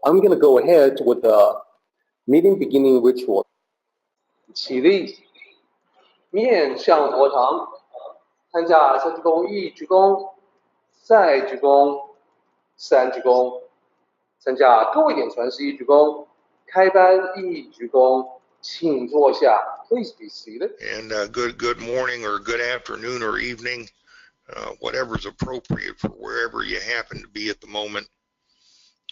I'm going to go ahead with the meeting beginning ritual. 起立，面向佛堂，参加三鞠躬、一鞠躬、再鞠躬、三鞠躬，参加各位点传世一鞠躬，开班一鞠躬，请坐下。Please be seated. And good morning or good afternoon or evening, whatever's appropriate for wherever you happen to be at the moment.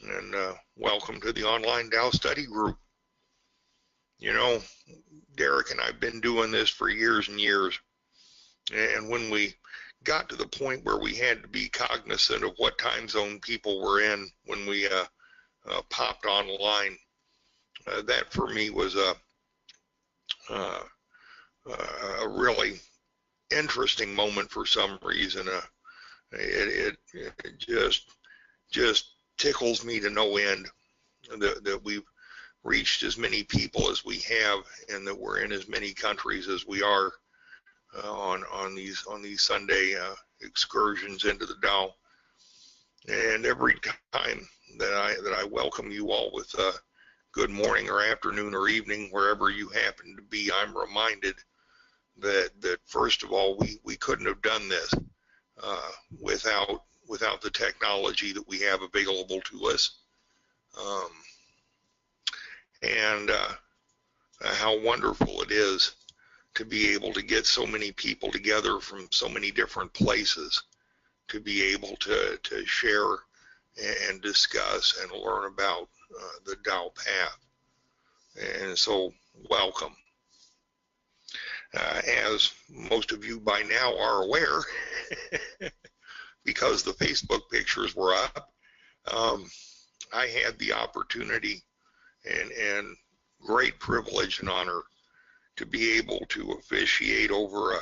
And welcome to the online Tao study group. You know, Derek and I've been doing this for years and years. And when we got to the point where we had to be cognizant of what time zone people were in when we popped online, that for me was a really interesting moment for some reason. It just tickles me to no end that we've reached as many people as we have, and that we're in as many countries as we are on these Sunday excursions into the Tao. And every time that I welcome you all with good morning or afternoon or evening, wherever you happen to be, I'm reminded that first of all, we couldn't have done this without the technology that we have available to us, and how wonderful it is to be able to get so many people together from so many different places to be able to share and discuss and learn about the Tao path. And so welcome. As most of you by now are aware, because the Facebook pictures were up, I had the opportunity and great privilege and honor to be able to officiate over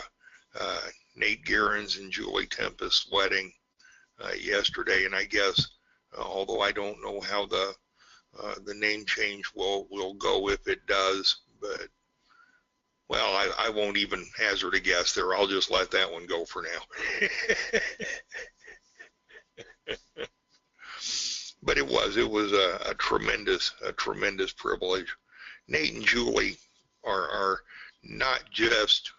Nate Guerin's and Julie Tempest's wedding yesterday. And I guess, although I don't know how the name change will go if it does, but well, I won't even hazard a guess there. I'll just let that one go for now. But it was a tremendous privilege. Nate and Julie are not just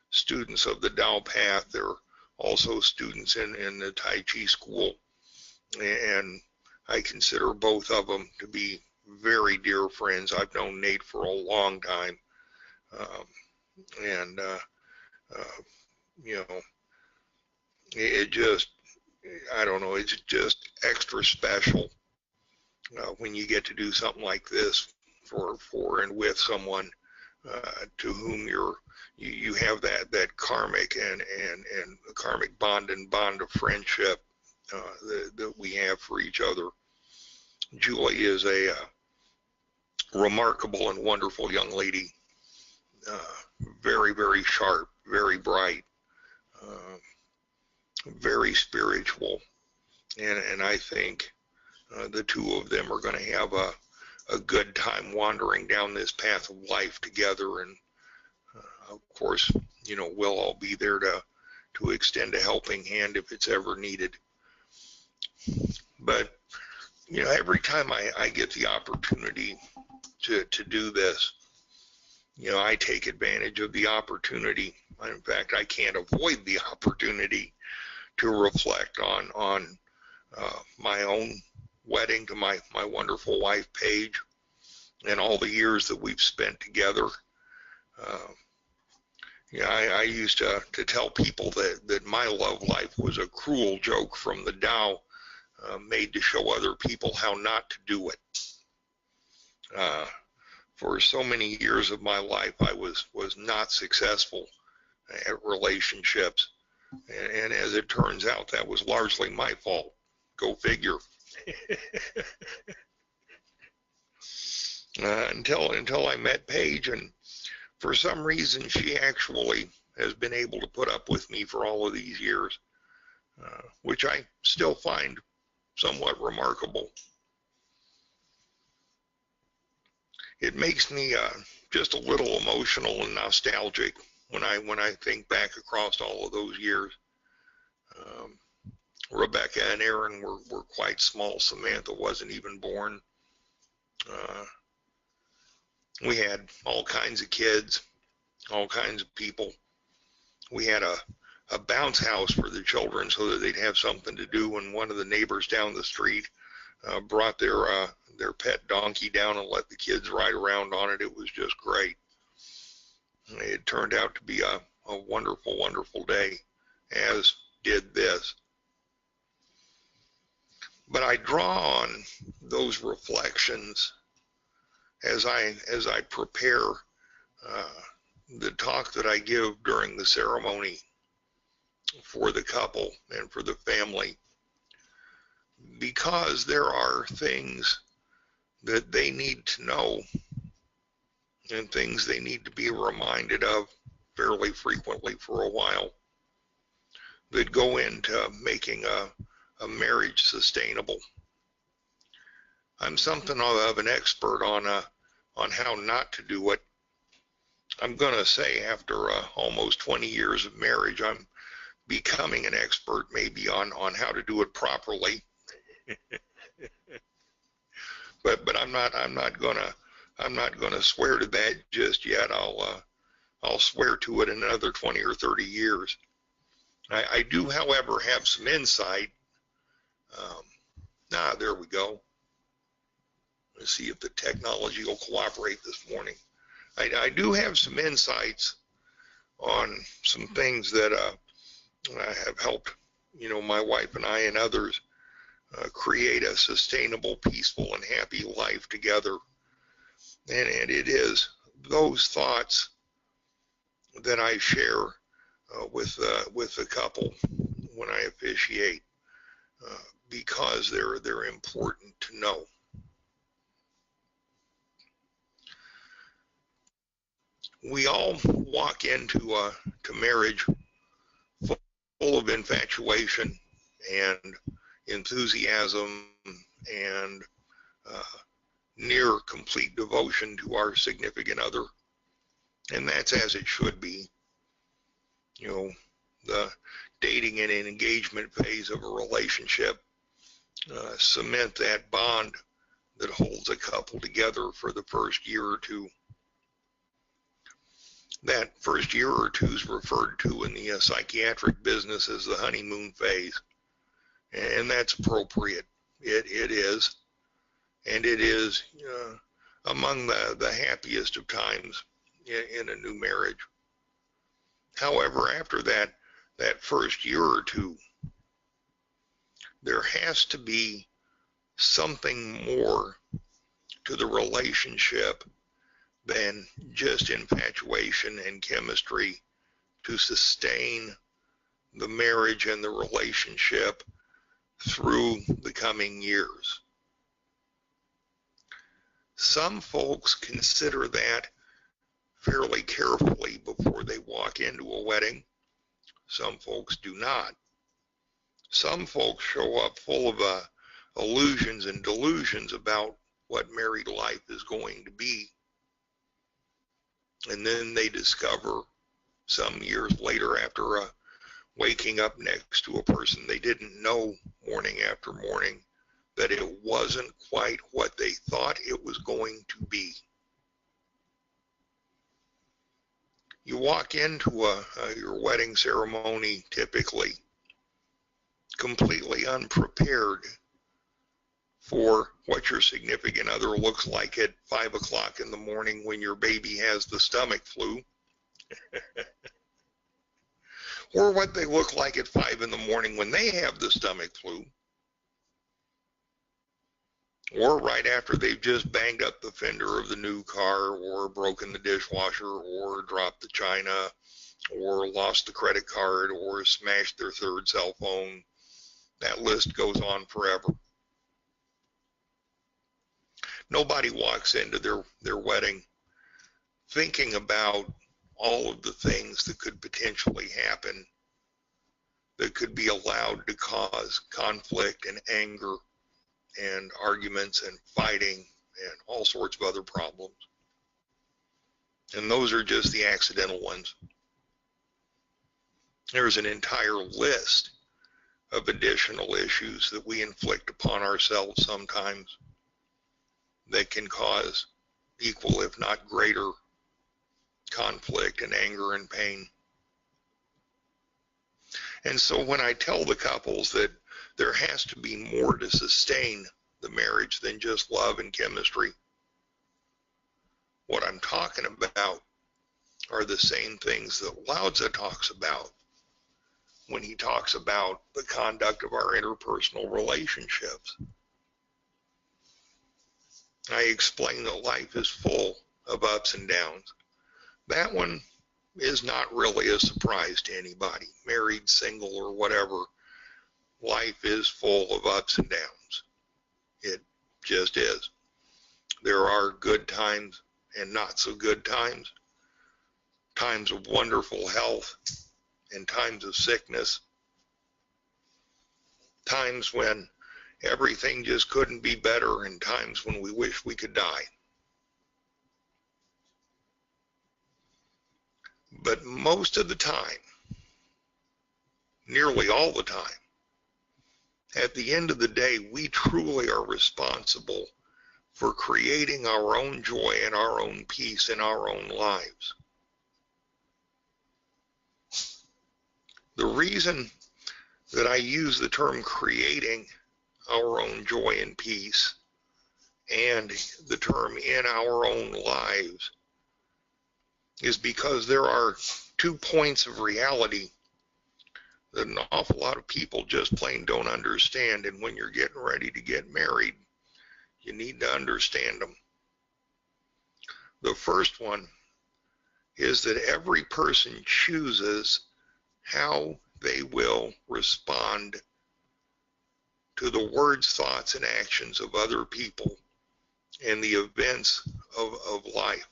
students of the Tao path. They're also students in the Tai Chi school, and I consider both of them to be very dear friends. I've known Nate for a long time, and you know, it just, I don't know, it's just extra special when you get to do something like this for and with someone to whom you have that karmic and karmic bond and bond of friendship that we have for each other. Julie is a remarkable and wonderful young lady, very, very sharp, very bright, very spiritual, and I think the two of them are going to have a good time wandering down this path of life together. And of course, you know, we'll all be there to extend a helping hand if it's ever needed. But you know, every time I get the opportunity to do this, you know, I take advantage of the opportunity. In fact, I can't avoid the opportunity to reflect on my own wedding to my wonderful wife, Paige, and all the years that we've spent together. You know, I used to tell people that my love life was a cruel joke from the Tao, made to show other people how not to do it. For so many years of my life, I was not successful at relationships, and as it turns out, that was largely my fault. Go figure. Until I met Paige, and for some reason she actually has been able to put up with me for all of these years, which I still find somewhat remarkable. It makes me just a little emotional and nostalgic when I think back across all of those years. Rebecca and Aaron were quite small. Samantha wasn't even born. We had all kinds of kids, all kinds of people. We had a bounce house for the children so that they'd have something to do when one of the neighbors down the street brought their pet donkey down and let the kids ride around on it. It was just great. It turned out to be a wonderful, wonderful day, as did this. But I draw on those reflections as I prepare the talk that I give during the ceremony for the couple and for the family, because there are things that they need to know and things they need to be reminded of fairly frequently for a while that go into making a marriage sustainable. I'm something of an expert on how not to do it. I'm going to say after almost 20 years of marriage, I'm becoming an expert maybe on how to do it properly. but I'm not gonna swear to that just yet. I'll swear to it in another 20 or 30 years. I do, however, have some insight. There we go. Let's see if the technology will cooperate this morning. I do have some insights on some things that have helped, my wife and I and others create a sustainable, peaceful, and happy life together. And it is those thoughts that I share with the couple when I officiate, because they're important to know. We all walk into to marriage full of infatuation and enthusiasm and near complete devotion to our significant other, and that's as it should be. The dating and engagement phase of a relationship cement that bond that holds a couple together for the first year or two. That first year or two is referred to in the psychiatric business as the honeymoon phase, and that's appropriate. It is, and it is among the happiest of times in a new marriage. However, after that first year or two, there has to be something more to the relationship than just infatuation and chemistry to sustain the marriage and the relationship through the coming years. Some folks consider that fairly carefully before they walk into a wedding. Some folks do not. Some folks show up full of illusions and delusions about what married life is going to be. And then they discover some years later, after waking up next to a person they didn't know morning after morning, that it wasn't quite what they thought it was going to be. You walk into your wedding ceremony typically completely unprepared for what your significant other looks like at 5 o'clock in the morning when your baby has the stomach flu, or what they look like at 5 in the morning when they have the stomach flu, or right after they've just banged up the fender of the new car, or broken the dishwasher, or dropped the china, or lost the credit card, or smashed their third cell phone. That list goes on forever. Nobody walks into their wedding thinking about all of the things that could potentially happen, that could be allowed to cause conflict and anger and arguments and fighting and all sorts of other problems. And those are just the accidental ones. There's an entire list of additional issues that we inflict upon ourselves sometimes that can cause equal, if not greater, conflict and anger and pain. And so when I tell the couples that there has to be more to sustain the marriage than just love and chemistry, what I'm talking about are the same things that Lao Tzu talks about when he talks about the conduct of our interpersonal relationships. I explain that life is full of ups and downs. That one is not really a surprise to anybody, married, single, or whatever. Life is full of ups and downs. It just is. There are good times and not so good times, times of wonderful health and times of sickness, times when everything just couldn't be better, and times when we wish we could die. But most of the time, nearly all the time, at the end of the day, we truly are responsible for creating our own joy and our own peace in our own lives. The reason that I use the term creating our own joy and peace and the term in our own lives is because there are 2 points of reality that an awful lot of people just plain don't understand, and when you're getting ready to get married, you need to understand them. The first one is that every person chooses how they will respond to the words, thoughts, and actions of other people and the events of life.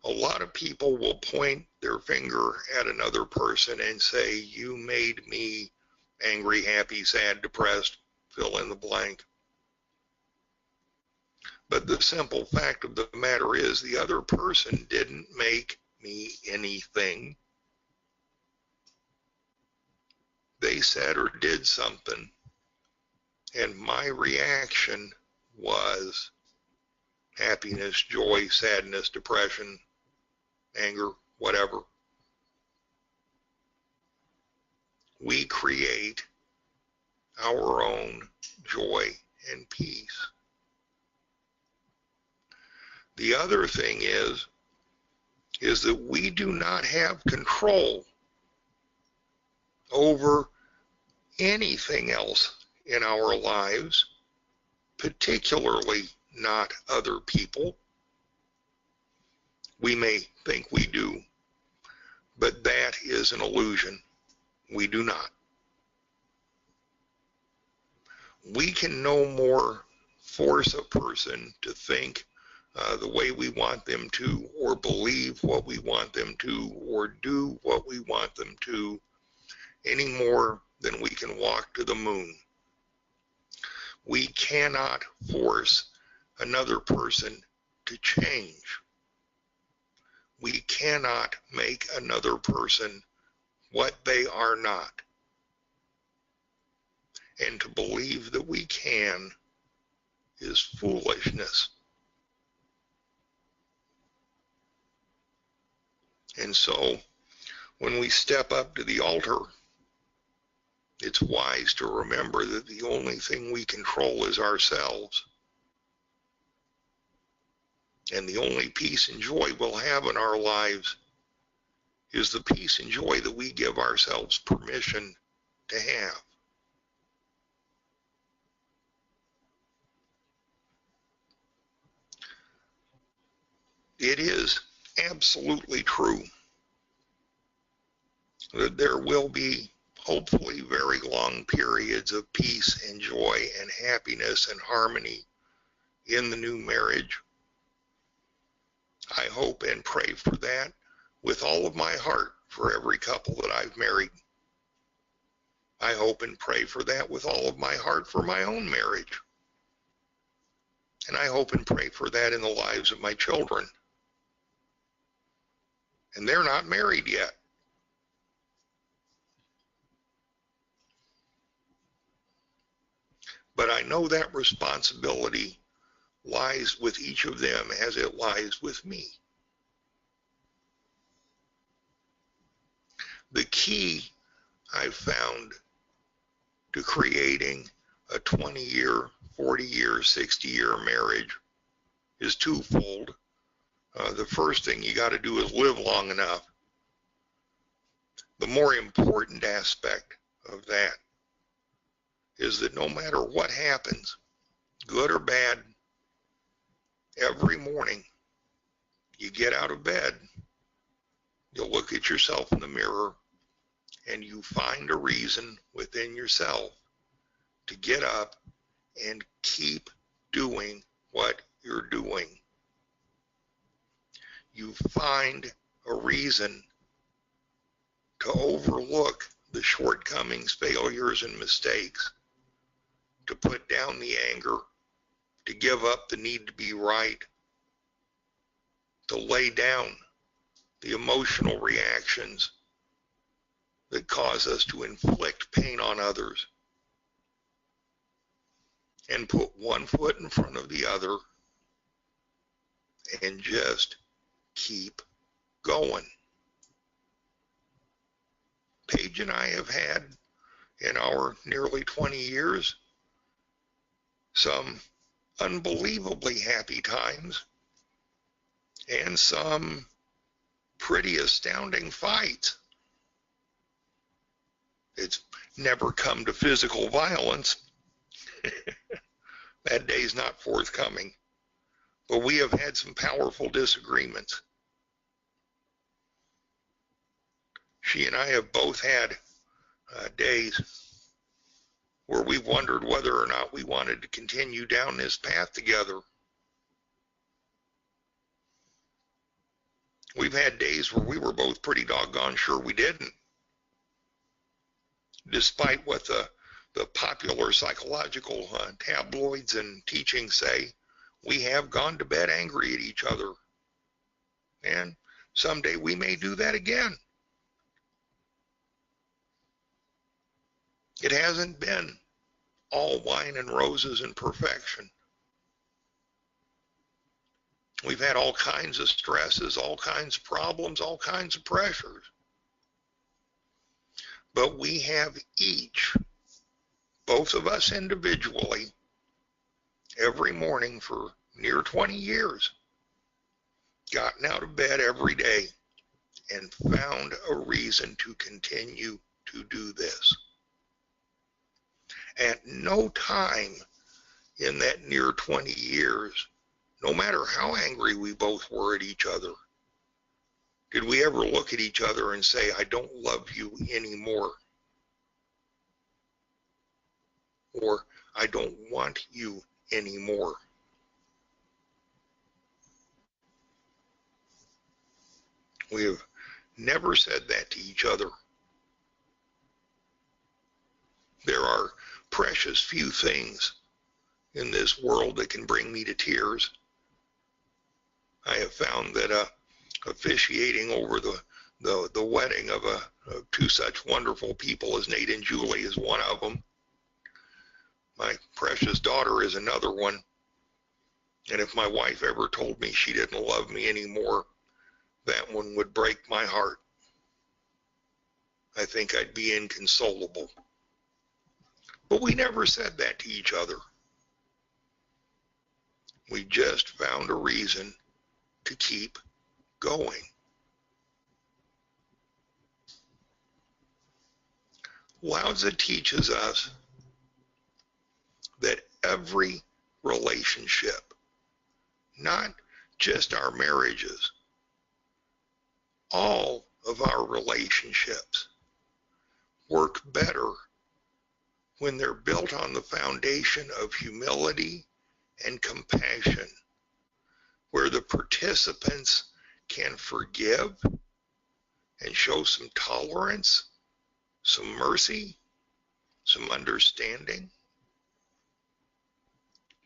A lot of people will point their finger at another person and say, you made me angry, happy, sad, depressed, fill in the blank. But the simple fact of the matter is the other person didn't make me anything. They said or did something, and my reaction was happiness, joy, sadness, depression, anger, whatever. We create our own joy and peace. The other thing is that we do not have control over anything else in our lives, particularly not other people. We may think we do, but that is an illusion. We do not. We can no more force a person to think the way we want them to, or believe what we want them to, or do what we want them to, any more than we can walk to the moon. We cannot force another person to change. We cannot make another person what they are not. And to believe that we can is foolishness. And so, when we step up to the altar, it's wise to remember that the only thing we control is ourselves. And the only peace and joy we'll have in our lives is the peace and joy that we give ourselves permission to have. It is absolutely true that there will be hopefully very long periods of peace and joy and happiness and harmony in the new marriage. I hope and pray for that with all of my heart for every couple that I've married. I hope and pray for that with all of my heart for my own marriage. And I hope and pray for that in the lives of my children. And they're not married yet. But I know that responsibility lies with each of them as it lies with me. The key I've found to creating a 20-year, 40-year, 60-year marriage is twofold. The first thing you got to do is live long enough. The more important aspect of that is that no matter what happens, good or bad, every morning you get out of bed, you'll look at yourself in the mirror and you find a reason within yourself to get up and keep doing what you're doing. You find a reason to overlook the shortcomings, failures, and mistakes, to put down the anger, to give up the need to be right, to lay down the emotional reactions that cause us to inflict pain on others, and put one foot in front of the other and just keep going. Paige and I have had, in our nearly 20 years, some unbelievably happy times and some pretty astounding fights. It's never come to physical violence. That day's not forthcoming. But we have had some powerful disagreements. She and I have both had days where we wondered whether or not we wanted to continue down this path together. We've had days where we were both pretty doggone sure we didn't. Despite what the popular psychological tabloids and teachings say, we have gone to bed angry at each other. And someday we may do that again. It hasn't been all wine and roses and perfection. We've had all kinds of stresses, all kinds of problems, all kinds of pressures. But we have each, both of us individually, every morning for near 20 years, gotten out of bed every day and found a reason to continue to do this. At no time in that near 20 years, no matter how angry we both were at each other, did we ever look at each other and say, I don't love you anymore? Or, I don't want you anymore? We have never said that to each other. There are precious few things in this world that can bring me to tears. I have found that officiating over the wedding of two such wonderful people as Nate and Julie is one of them. My precious daughter is another one. And if my wife ever told me she didn't love me anymore, that one would break my heart. I think I'd be inconsolable. But we never said that to each other. We just found a reason to keep going. Lao Tzu teaches us that every relationship, not just our marriages, all of our relationships work better when they're built on the foundation of humility and compassion, where the participants can forgive and show some tolerance, some mercy, some understanding,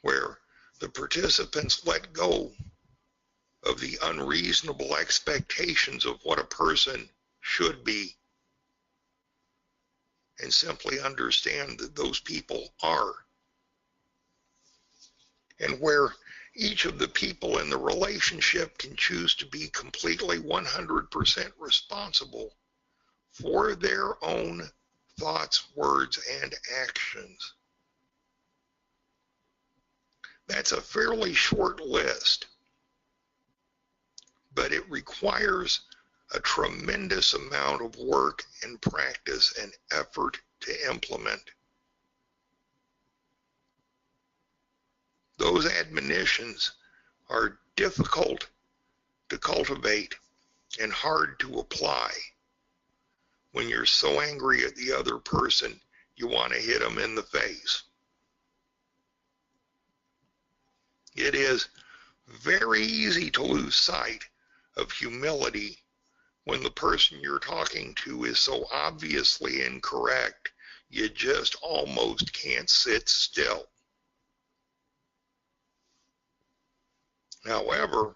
where the participants let go of the unreasonable expectations of what a person should be and simply understand that those people are and where each of the people in the relationship can choose to be completely 100% responsible for their own thoughts, words, and actions. That's a fairly short list, but it requires a tremendous amount of work and practice and effort to implement. Those admonitions are difficult to cultivate and hard to apply when you're so angry at the other person you want to hit them in the face. It is very easy to lose sight of humility when the person you're talking to is so obviously incorrect you just almost can't sit still. However,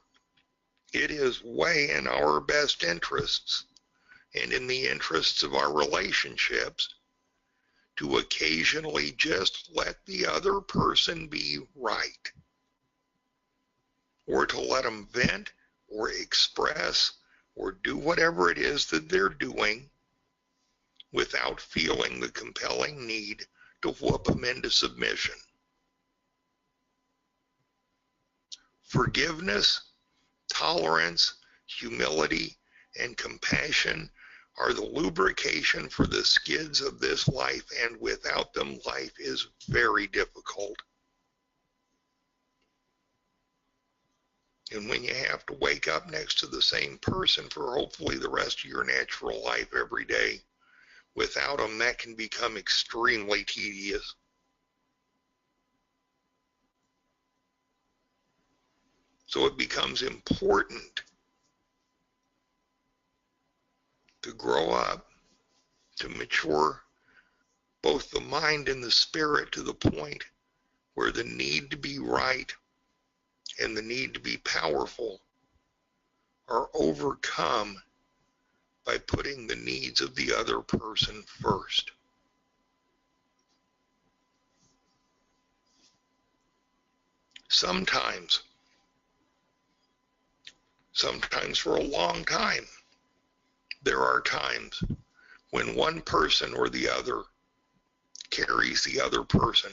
it is way in our best interests and in the interests of our relationships to occasionally just let the other person be right, or to let them vent or express or do whatever it is that they're doing without feeling the compelling need to whoop them into submission. Forgiveness, tolerance, humility, and compassion are the lubrication for the skids of this life, and without them, life is very difficult. And when you have to wake up next to the same person for hopefully the rest of your natural life every day, without them, that can become extremely tedious. So it becomes important to grow up, to mature both the mind and the spirit to the point where the need to be right and the need to be powerful are overcome by putting the needs of the other person first. Sometimes for a long time, there are times when one person or the other carries the other person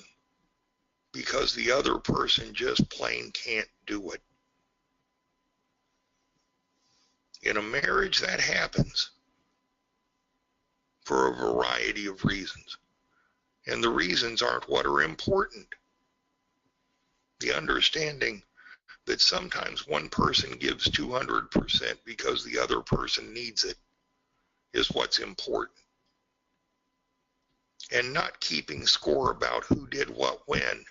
because the other person just plain can't do it. In a marriage, that happens for a variety of reasons. And the reasons aren't what are important. The understanding that sometimes one person gives 200% because the other person needs it is what's important. And not keeping score about who did what when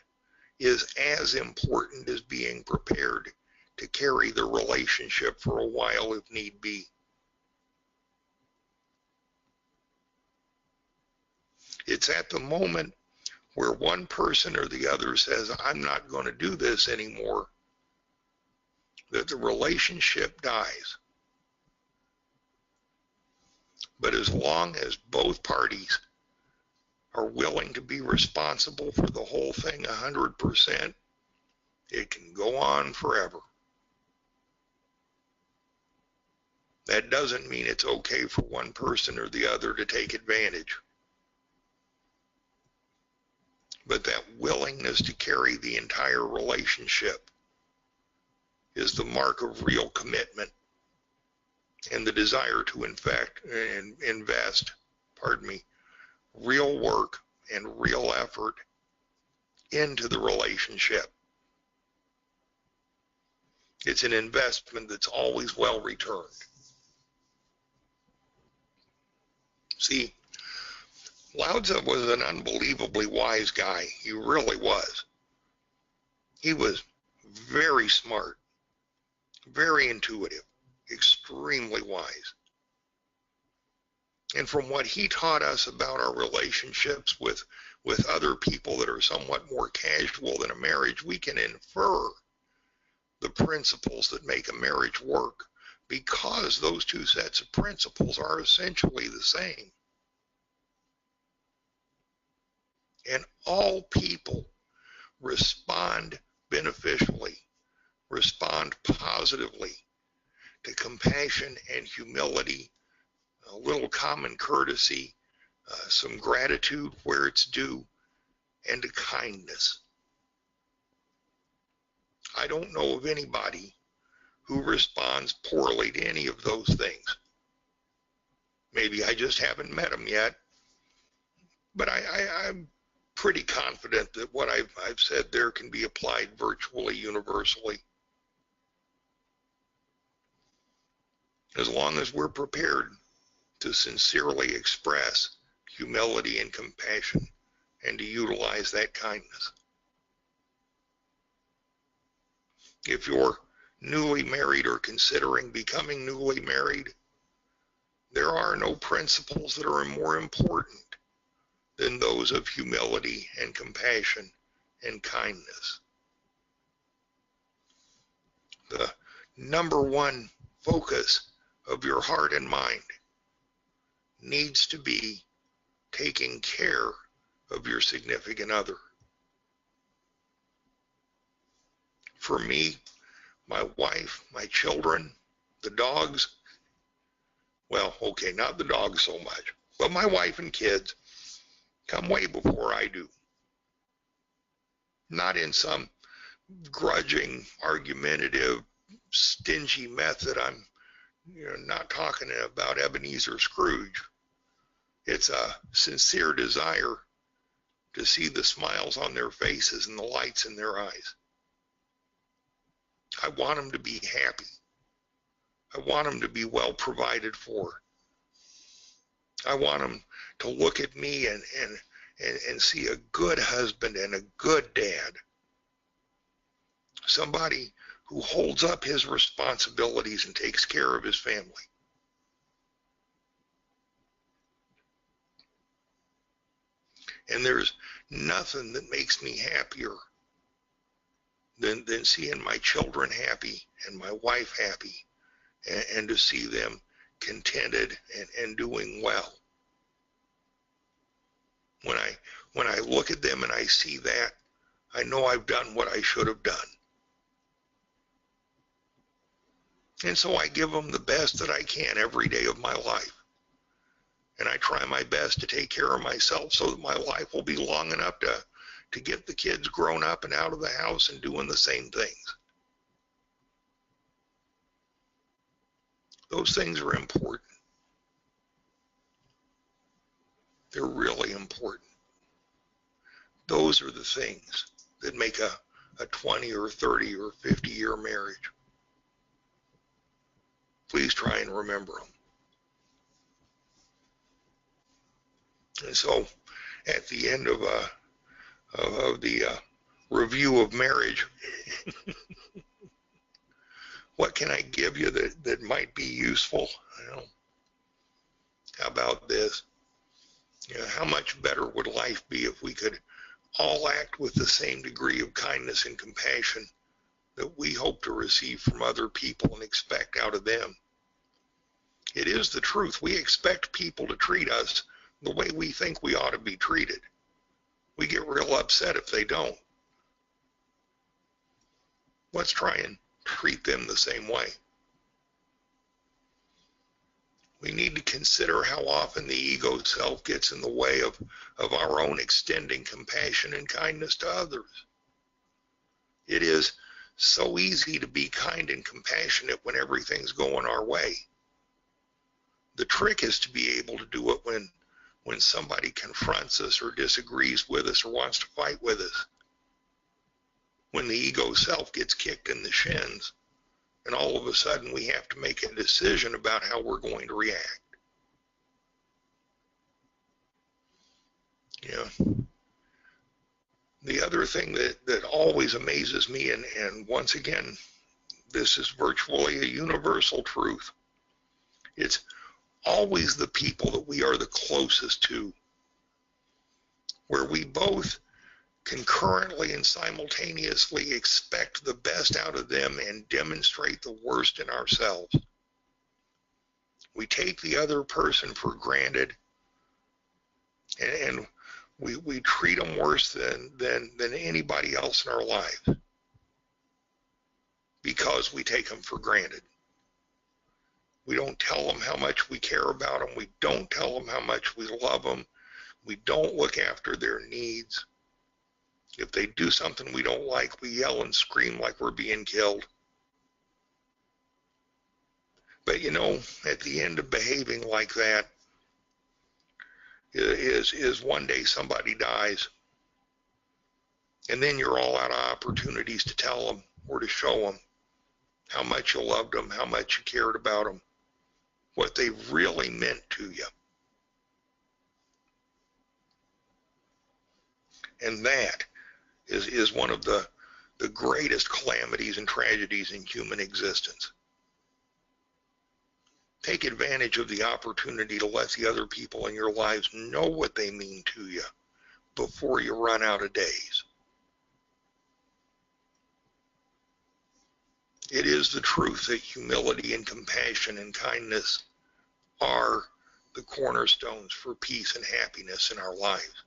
is as important as being prepared to carry the relationship for a while if need be. It's at the moment where one person or the other says, I'm not going to do this anymore, that the relationship dies. But as long as both parties are willing to be responsible for the whole thing 100%, it can go on forever. That doesn't mean it's okay for one person or the other to take advantage. But that willingness to carry the entire relationship is the mark of real commitment and the desire to invest real work and real effort into the relationship. It's an investment that's always well returned. See, Lao Tzu was an unbelievably wise guy. He really was. He was very smart, very intuitive, extremely wise. And from what he taught us about our relationships with other people that are somewhat more casual than a marriage, we can infer the principles that make a marriage work, because those two sets of principles are essentially the same. And all people respond beneficially, respond positively to compassion and humility, a little common courtesy, some gratitude where it's due, and to kindness. I don't know of anybody who responds poorly to any of those things. Maybe I just haven't met them yet, but I'm pretty confident that what I've said there can be applied virtually universally. As long as we're prepared to sincerely express humility and compassion and to utilize that kindness. If you're newly married or considering becoming newly married, there are no principles that are more important than those of humility and compassion and kindness. The number one focus of your heart and mind needs to be taking care of your significant other. For me, my wife, my children, the dogs, well, okay, not the dogs so much, but my wife and kids come way before I do. Not in some grudging, argumentative, stingy method. I'm not talking about Ebenezer Scrooge. It's a sincere desire to see the smiles on their faces and the lights in their eyes. I want them to be happy. I want them to be well provided for. I want them to look at me and see a good husband and a good dad. Somebody who holds up his responsibilities and takes care of his family. And there's nothing that makes me happier than seeing my children happy and my wife happy, and to see them contented and doing well. When I look at them and I see that, I know I've done what I should have done. And so I give them the best that I can every day of my life. And I try my best to take care of myself so that my life will be long enough to get the kids grown up and out of the house and doing the same things. Those things are important. They're really important. Those are the things that make a 20 or 30 or 50 year marriage. Please try and remember them. And so at the end of the review of marriage, what can I give you that might be useful? How about this? How much better would life be if we could all act with the same degree of kindness and compassion that we hope to receive from other people and expect out of them? It is the truth. We expect people to treat us the way we think we ought to be treated. We get real upset if they don't. Let's try and treat them the same way. We need to consider how often the ego self gets in the way of our own extending compassion and kindness to others. It is so easy to be kind and compassionate when everything's going our way. The trick is to be able to do it when somebody confronts us or disagrees with us or wants to fight with us. When the ego self gets kicked in the shins, and all of a sudden we have to make a decision about how we're going to react. The other thing that always amazes me, and once again, this is virtually a universal truth, it's always the people that we are the closest to, where we both concurrently and simultaneously expect the best out of them and demonstrate the worst in ourselves. We take the other person for granted, and we treat them worse than anybody else in our life. because we take them for granted. We don't tell them how much we care about them. We don't tell them how much we love them. We don't look after their needs. If they do something we don't like, we yell and scream like we're being killed. But you know, at the end of behaving like that is one day somebody dies. And then you're all out of opportunities to tell them or to show them how much you loved them, how much you cared about them, what they really meant to you. And that is one of the greatest calamities and tragedies in human existence. Take advantage of the opportunity to let the other people in your lives know what they mean to you before you run out of days. It is the truth that humility and compassion and kindness are the cornerstones for peace and happiness in our lives.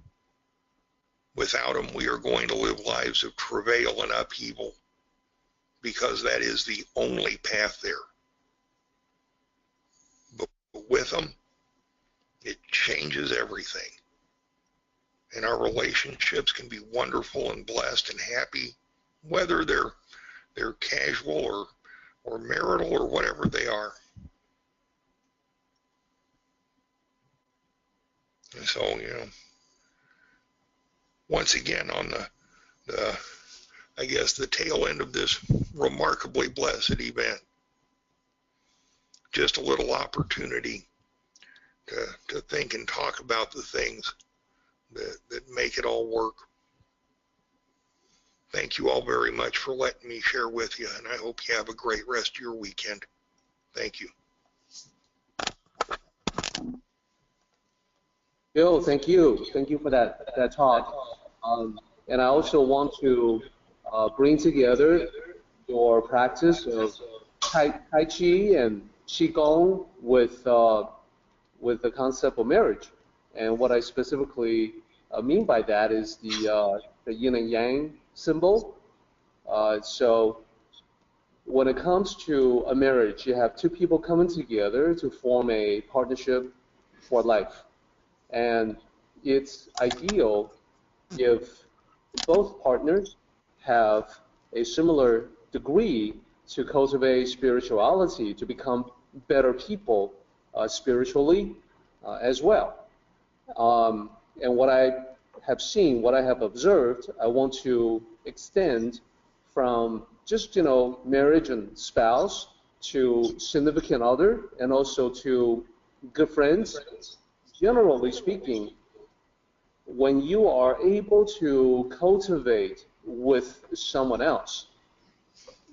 Without them, we are going to live lives of travail and upheaval, because that is the only path there. But with them, it changes everything. And our relationships can be wonderful and blessed and happy, whether they're casual or marital or whatever they are. And so, you know, once again, on the I guess the tail end of this remarkably blessed event, just a little opportunity to think and talk about the things that make it all work. Thank you all very much for letting me share with you, and I hope you have a great rest of your weekend. Thank you. Bill, thank you. Thank you for that talk. And I also want to bring together your practice of Tai Chi and Qigong with the concept of marriage. And what I specifically mean by that is the yin and yang symbol. So when it comes to a marriage, you have two people coming together to form a partnership for life. And it's ideal if both partners have a similar degree to cultivate spirituality, to become better people spiritually as well. And what I have seen, what I have observed, I want to extend from just, you know, marriage and spouse to significant other and also to good friends. Generally speaking, when you are able to cultivate with someone else,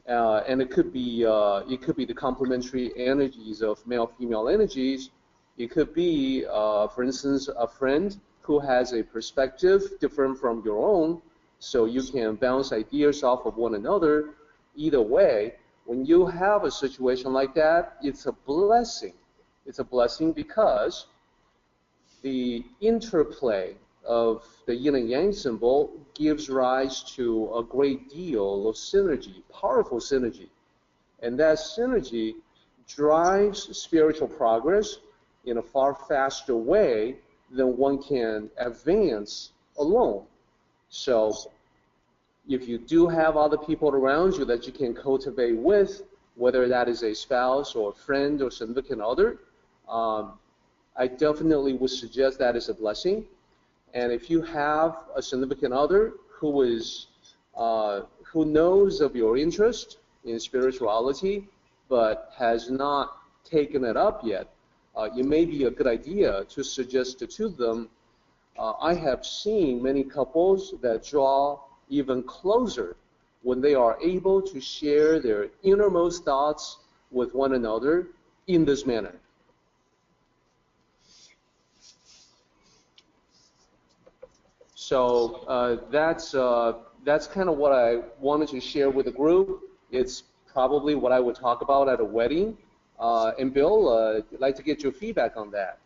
and it could be the complementary energies of male-female energies. It could be, for instance, a friend who has a perspective different from your own, so you can bounce ideas off of one another. Either way, when you have a situation like that, it's a blessing. It's a blessing because the interplay of the yin and yang symbol gives rise to a great deal of synergy, powerful synergy. And that synergy drives spiritual progress in a far faster way than one can advance alone. So if you do have other people around you that you can cultivate with, whether that is a spouse or a friend or significant other, I definitely would suggest that is a blessing. And if you have a significant other who is who knows of your interest in spirituality but has not taken it up yet, it may be a good idea to suggest to them. I have seen many couples that draw even closer when they are able to share their innermost thoughts with one another in this manner. So that's kind of what I wanted to share with the group. It's probably what I would talk about at a wedding. And Bill, I'd like to get your feedback on that.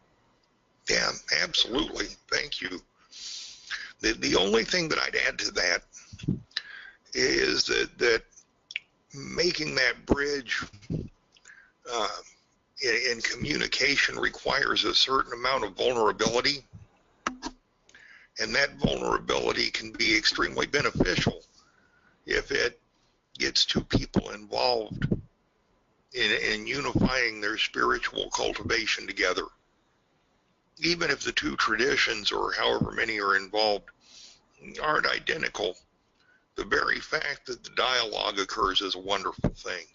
Yeah, absolutely. Thank you. The only thing that I'd add to that is that making that bridge in communication requires a certain amount of vulnerability, and that vulnerability can be extremely beneficial if it gets two people involved in unifying their spiritual cultivation together. Even if the two traditions, or however many are involved, aren't identical, the very fact that the dialogue occurs is a wonderful thing.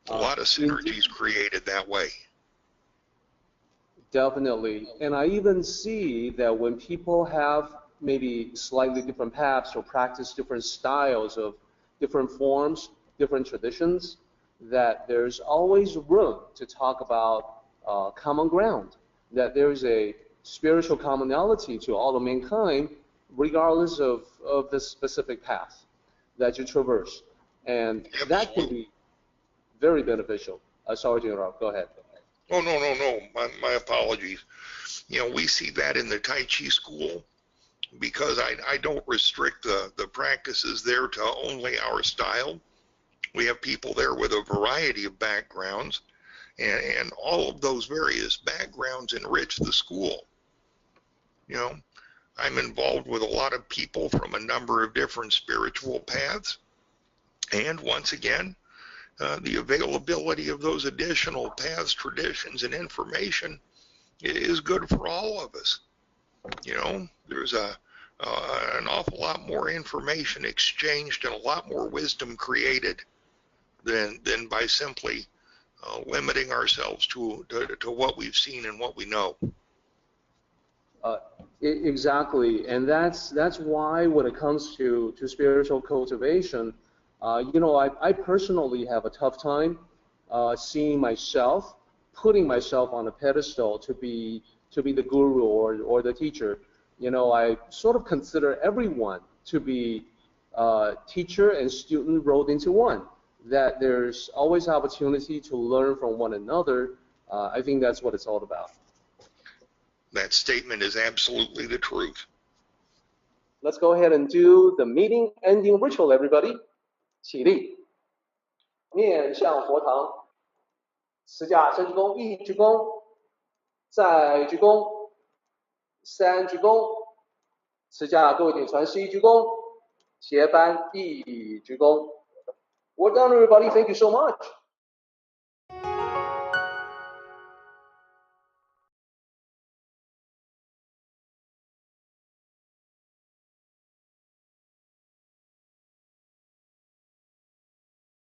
A lot of synergies created that way. Definitely. And I even see that when people have maybe slightly different paths or practice different styles of different forms, different traditions, that there's always room to talk about common ground, that there's a spiritual commonality to all of mankind, regardless of the specific path that you traverse. And that can be very beneficial. Sorry to interrupt. Go ahead. Oh, no. My apologies. You know, we see that in the Tai Chi school, because I don't restrict the practices there to only our style. We have people there with a variety of backgrounds, and all of those various backgrounds enrich the school. You know, I'm involved with a lot of people from a number of different spiritual paths, and once again, the availability of those additional paths, traditions, and information is good for all of us. You know, there's an awful lot more information exchanged and a lot more wisdom created than by simply limiting ourselves to what we've seen and what we know. Exactly, and that's why when it comes to spiritual cultivation, you know, I personally have a tough time seeing myself, putting myself on a pedestal to be the guru or the teacher. You know, I sort of consider everyone to be teacher and student rolled into one. That there's always opportunity to learn from one another. I think that's what it's all about. That statement is absolutely the truth. Let's go ahead and do the meeting ending ritual, everybody. 起立，面向佛堂，持架深鞠躬，一鞠躬，再鞠躬，三鞠躬，持架各位点传十一鞠躬，斜翻一鞠躬。Well done, everybody. Thank you so much.